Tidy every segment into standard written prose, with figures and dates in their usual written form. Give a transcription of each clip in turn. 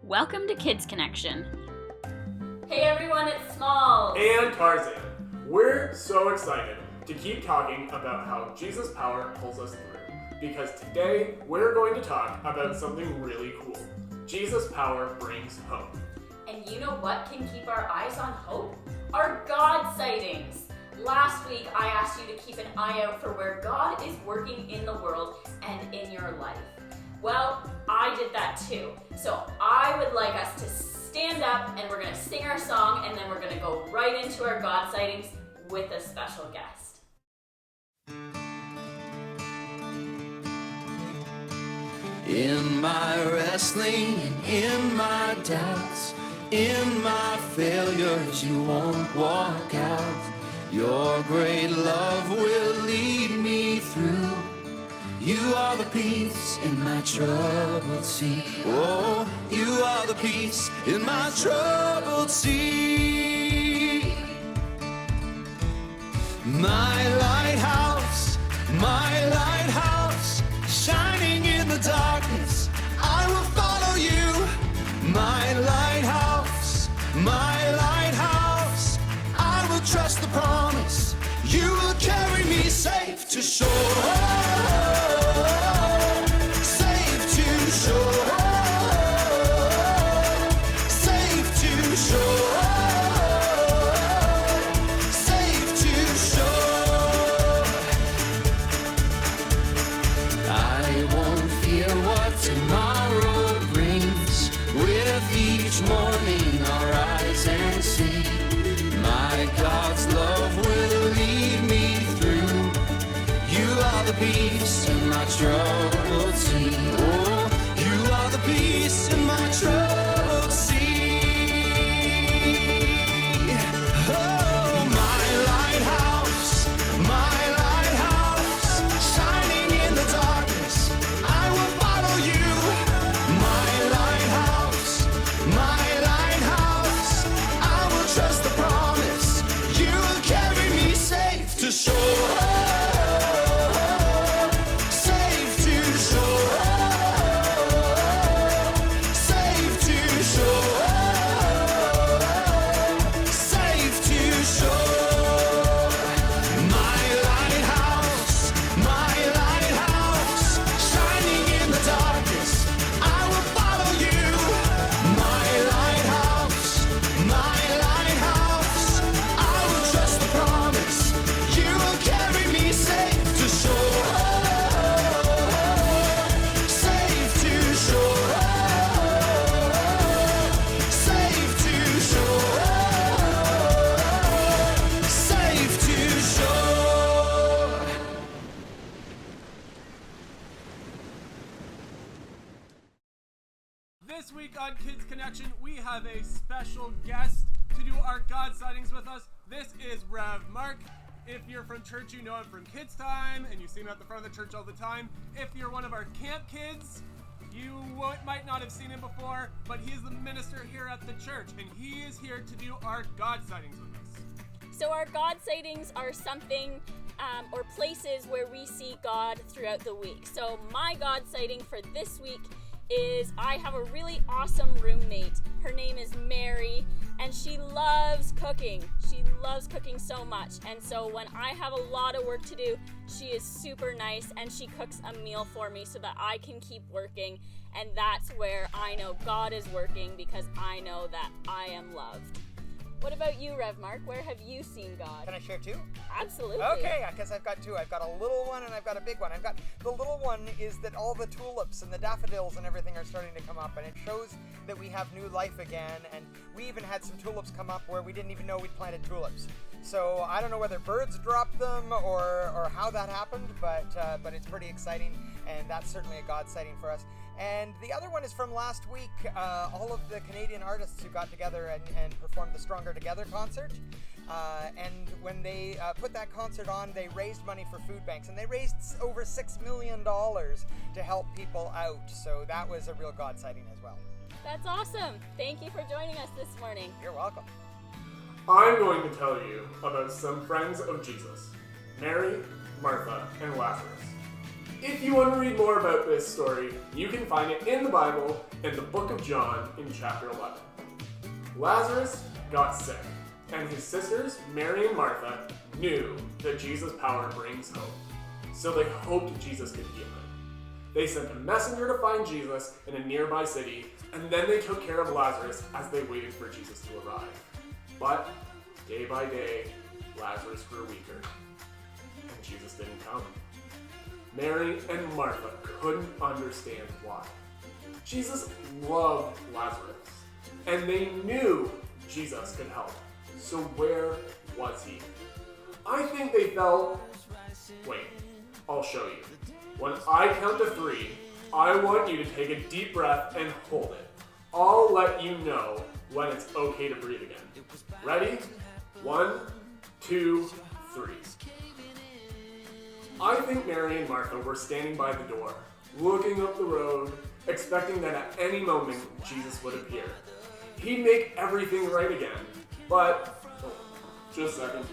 Welcome to Kids Connection. Hey everyone, it's Smalls. And Tarzan. We're so excited to keep talking about how Jesus' power pulls us through. Because today, we're going to talk about something really cool. Jesus' power brings hope. And you know what can keep our eyes on hope? Our God sightings. Last week, I asked you to keep an eye out for where God is working in the world and in your life. Well, I did that too. So I would like us to stand up and we're going to sing our song and then we're going to go right into our God sightings with a special guest. In my wrestling and in my doubts, in my failures, you won't walk out. Your great love will lead me through. You are the peace in my troubled sea. Oh, you are the peace in my troubled sea. My lighthouse, shining in the darkness, I will follow you. My lighthouse, I will trust the promise. You will carry me safe to shore. Safe to shore. Safe to shore. Safe to shore. I won't fear what tomorrow brings. With each morning I'll rise and see. My God's love will lead me through. You are the peace in my troubled sea. Oh, you are the peace in my troubled sea. Oh, my lighthouse, shining in the darkness, I will follow you. My lighthouse, I will trust the promise. You will carry me safe to shore. This week on Kids Connection, we have a special guest to do our God sightings with us. This is Rev Mark. If you're from church, you know him from Kids Time, and you see him at the front of the church all the time. If you're one of our camp kids, you might not have seen him before, but he is the minister here at the church, and he is here to do our God sightings with us. So our God sightings are something or places where we see God throughout the week. So my God sighting for this week is I have a really awesome roommate. Her name is Mary, and she loves cooking. She loves cooking so much. And so when I have a lot of work to do, she is super nice, and she cooks a meal for me so that I can keep working. And that's where I know God is working, because I know that I am loved. What about you, Rev Mark? Where have you seen God? Can I share two? Absolutely. Okay, because I've got two. I've got a little one and I've got a big one. The little one is that all the tulips and the daffodils and everything are starting to come up, and it shows that we have new life again. And we even had some tulips come up where we didn't even know we'd planted tulips. So I don't know whether birds dropped them or how that happened, but it's pretty exciting, and that's certainly a God sighting for us. And the other one is from last week, all of the Canadian artists who got together and performed the Stronger Together concert. And when they put that concert on, they raised money for food banks, and they raised over $6 million to help people out. So that was a real God sighting as well. That's awesome. Thank you for joining us this morning. You're welcome. I'm going to tell you about some friends of Jesus, Mary, Martha, and Lazarus. If you want to read more about this story, you can find it in the Bible in the book of John in chapter 11. Lazarus got sick, and his sisters, Mary and Martha, knew that Jesus' power brings hope. So they hoped Jesus could heal him. They sent a messenger to find Jesus in a nearby city, and then they took care of Lazarus as they waited for Jesus to arrive. But day by day, Lazarus grew weaker, and Jesus didn't come. Mary and Martha couldn't understand why. Jesus loved Lazarus, and they knew Jesus could help. So where was he? I think they felt, wait, I'll show you. When I count to 3, I want you to take a deep breath and hold it. I'll let you know when it's okay to breathe again. Ready? 1, 2, 3. I think Mary and Martha were standing by the door, looking up the road, expecting that at any moment Jesus would appear. He'd make everything right again, but just a second.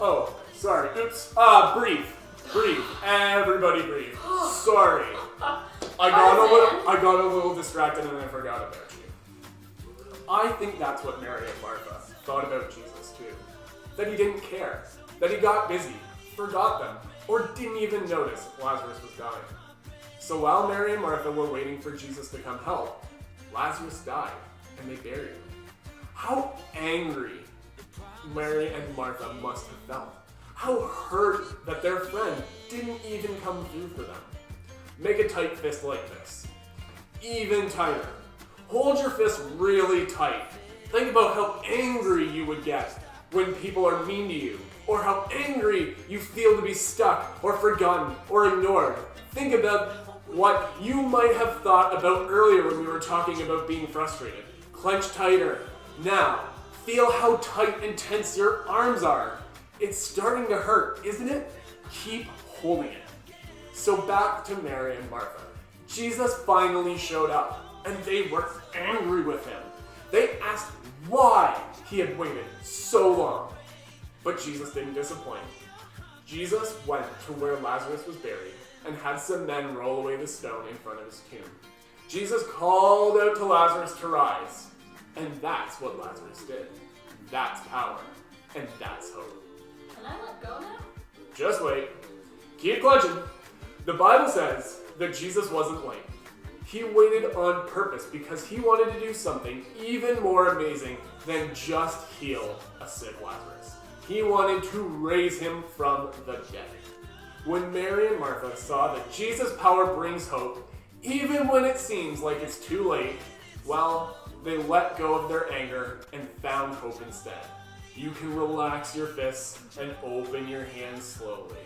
Oh, sorry. Oops. Breathe. Breathe. Everybody breathe. Sorry. I got a little distracted and I forgot about you. I think that's what Mary and Martha thought about Jesus too. That he didn't care. That he got busy, forgot them, or didn't even notice Lazarus was dying. So while Mary and Martha were waiting for Jesus to come help, Lazarus died and they buried him. How angry Mary and Martha must have felt. How hurt that their friend didn't even come through for them. Make a tight fist like this. Even tighter. Hold your fist really tight. Think about how angry you would get when people are mean to you, or how angry you feel to be stuck, or forgotten, or ignored. Think about what you might have thought about earlier when we were talking about being frustrated. Clench tighter. Now, feel how tight and tense your arms are. It's starting to hurt, isn't it? Keep holding it. So back to Mary and Martha. Jesus finally showed up, and they were angry with him. They asked why he had waited so long. But Jesus didn't disappoint. Jesus went to where Lazarus was buried and had some men roll away the stone in front of his tomb. Jesus called out to Lazarus to rise, and that's what Lazarus did. That's power, and that's hope. Can I let go now? Just wait. Keep clutching. The Bible says that Jesus wasn't late. He waited on purpose because he wanted to do something even more amazing than just heal a sick Lazarus. He wanted to raise him from the dead. When Mary and Martha saw that Jesus' power brings hope, even when it seems like it's too late, well, they let go of their anger and found hope instead. You can relax your fists and open your hands slowly.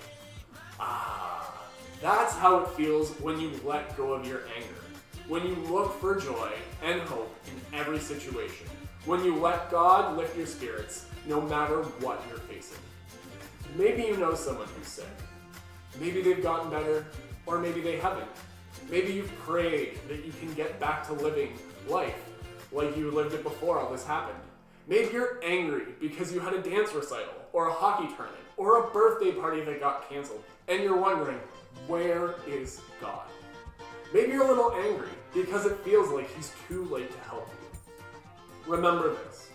That's how it feels when you let go of your anger. When you look for joy and hope in every situation. When you let God lift your spirits, no matter what you're facing. Maybe you know someone who's sick. Maybe they've gotten better, or maybe they haven't. Maybe you've prayed that you can get back to living life like you lived it before all this happened. Maybe you're angry because you had a dance recital, or a hockey tournament, or a birthday party that got canceled, and you're wondering, where is God? Maybe you're a little angry because it feels like he's too late to help you. Remember this,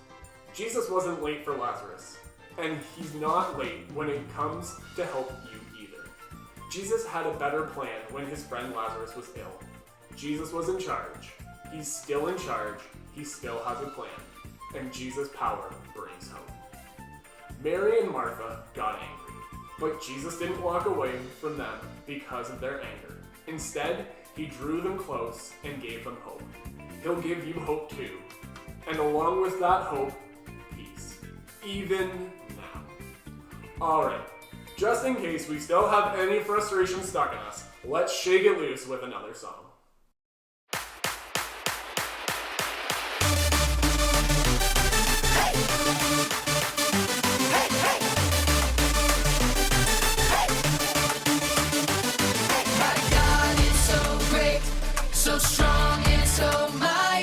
Jesus wasn't late for Lazarus, and he's not late when it comes to help you either. Jesus had a better plan when his friend Lazarus was ill. Jesus was in charge. He's still in charge. He still has a plan. And Jesus' power brings hope. Mary and Martha got angry, but Jesus didn't walk away from them because of their anger. Instead, he drew them close and gave them hope. He'll give you hope too. And along with that hope, peace. Even now. Alright, just in case we still have any frustration stuck in us, let's shake it loose with another song. So strong and so mighty.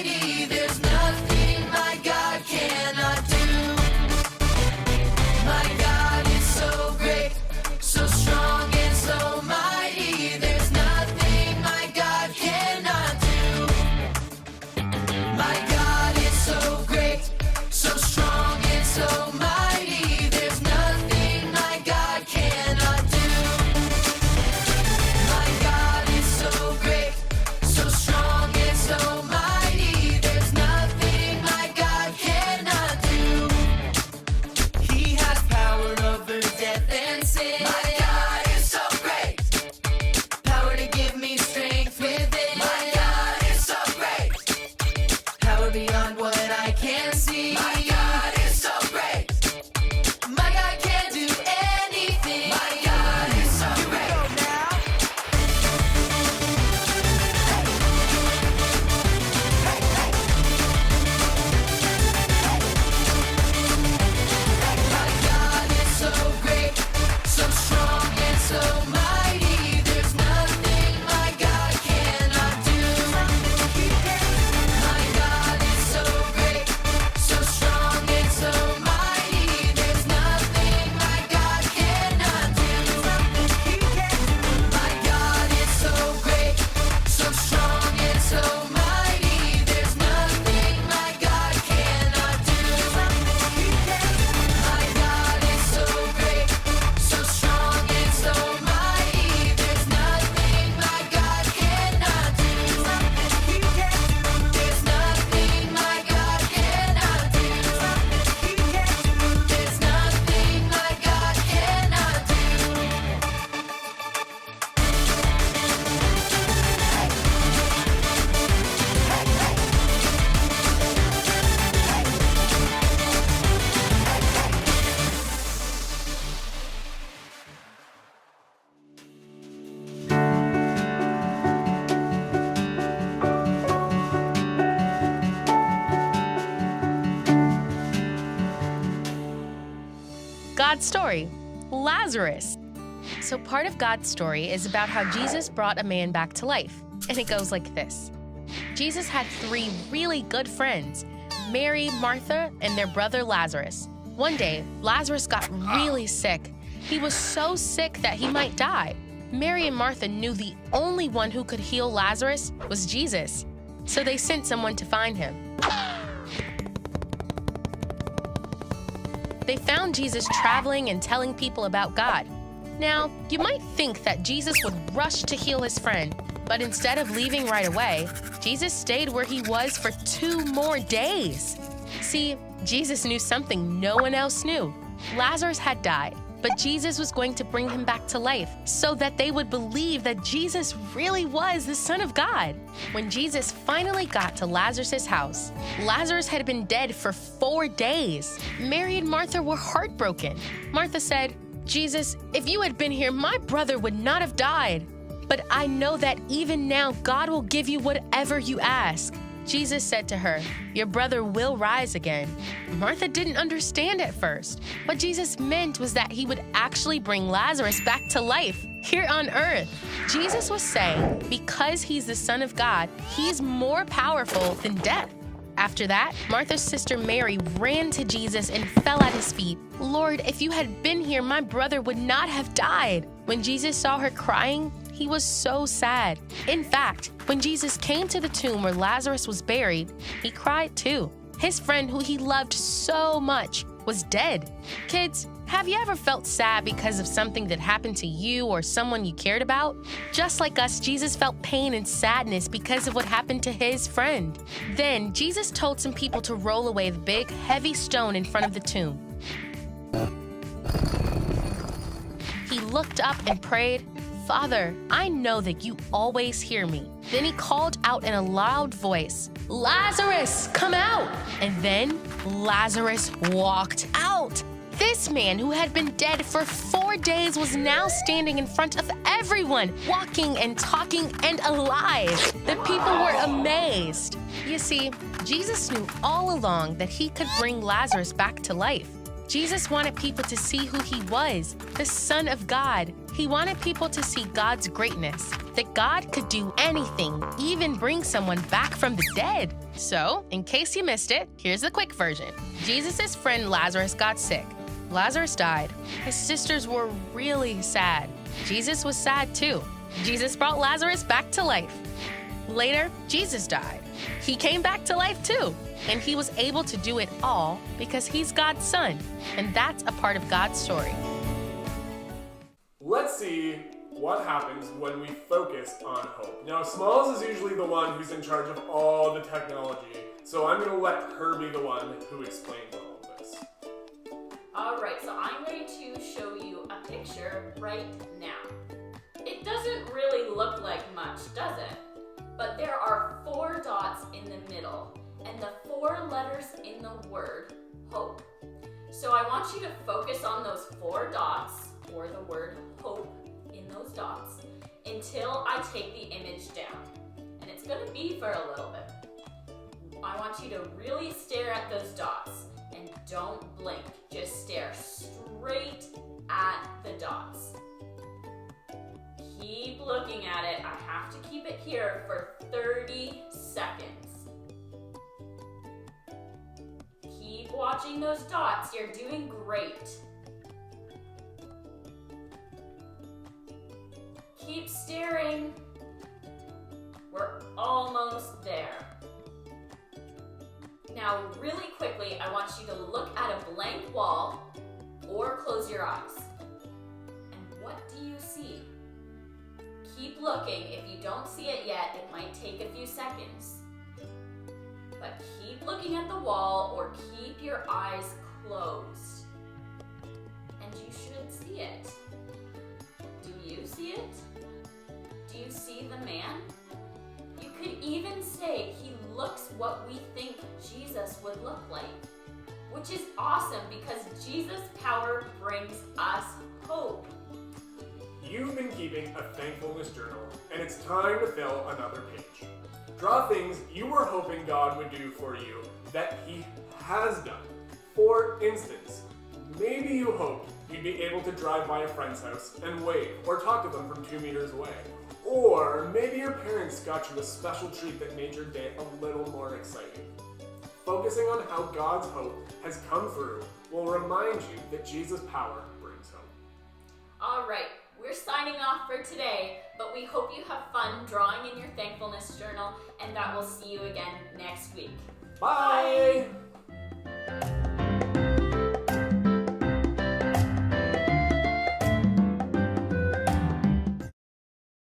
God's story, Lazarus. So part of God's story is about how Jesus brought a man back to life. And it goes like this. Jesus had 3 really good friends, Mary, Martha, and their brother Lazarus. One day, Lazarus got really sick. He was so sick that he might die. Mary and Martha knew the only one who could heal Lazarus was Jesus. So they sent someone to find him. They found Jesus traveling and telling people about God. Now, you might think that Jesus would rush to heal his friend, but instead of leaving right away, Jesus stayed where he was for 2 more days. See, Jesus knew something no one else knew. Lazarus had died, but Jesus was going to bring him back to life so that they would believe that Jesus really was the Son of God. When Jesus finally got to Lazarus' house, Lazarus had been dead for 4 days. Mary and Martha were heartbroken. Martha said, "Jesus, if you had been here, my brother would not have died. But I know that even now God will give you whatever you ask." Jesus said to her, "Your brother will rise again." Martha didn't understand at first. What Jesus meant was that he would actually bring Lazarus back to life here on earth. Jesus was saying, because he's the Son of God, he's more powerful than death. After that, Martha's sister Mary ran to Jesus and fell at his feet. "Lord, if you had been here, my brother would not have died." When Jesus saw her crying, he was so sad. In fact, when Jesus came to the tomb where Lazarus was buried, he cried too. His friend who he loved so much was dead. Kids, have you ever felt sad because of something that happened to you or someone you cared about? Just like us, Jesus felt pain and sadness because of what happened to his friend. Then Jesus told some people to roll away the big, heavy stone in front of the tomb. He looked up and prayed, "Father, I know that you always hear me." Then he called out in a loud voice, "Lazarus, come out!" And then Lazarus walked out. This man who had been dead for 4 days was now standing in front of everyone, walking and talking and alive. The people were amazed. You see, Jesus knew all along that he could bring Lazarus back to life. Jesus wanted people to see who he was, the Son of God. He wanted people to see God's greatness, that God could do anything, even bring someone back from the dead. So, in case you missed it, here's the quick version. Jesus' friend Lazarus got sick. Lazarus died. His sisters were really sad. Jesus was sad too. Jesus brought Lazarus back to life. Later, Jesus died. He came back to life too. And he was able to do it all because he's God's son. And that's a part of God's story. Let's see what happens when we focus on hope. Now, Smalls is usually the one who's in charge of all the technology, so I'm going to let her be the one who explains all of this. Alright, so I'm going to show you a picture right now. It doesn't really look like much, does it? But there are 4 dots in the middle, and the 4 letters in the word hope. So I want you to focus on those 4 dots, or the word hope in those dots, until I take the image down. And it's going to be for a little bit. I want you to really stare at those dots, and don't blink. Just stare straight at the dots. Keep looking at it. I have to keep it here for 30 seconds. Keep watching those dots. You're doing great. Keep staring. We're almost there. Now, really quickly, I want you to look at a blank wall or close your eyes. And what do you see? Keep looking. If you don't see it yet, it might take a few seconds. But keep looking at the wall or keep your eyes closed. And you should see it. Do you see it? Do you see the man? You could even say he looks what we think Jesus would look like, which is awesome because Jesus' power brings us hope. You've been keeping a thankfulness journal, and it's time to fill another page. Draw things you were hoping God would do for you that he has done. For instance, Maybe you hoped you'd be able to drive by a friend's house and wave or talk to them from 2 meters away. Or maybe your parents got you a special treat that made your day a little more exciting. Focusing on how God's hope has come through will remind you that Jesus' power brings hope. All right, we're signing off for today, but we hope you have fun drawing in your thankfulness journal and that we'll see you again next week. Bye!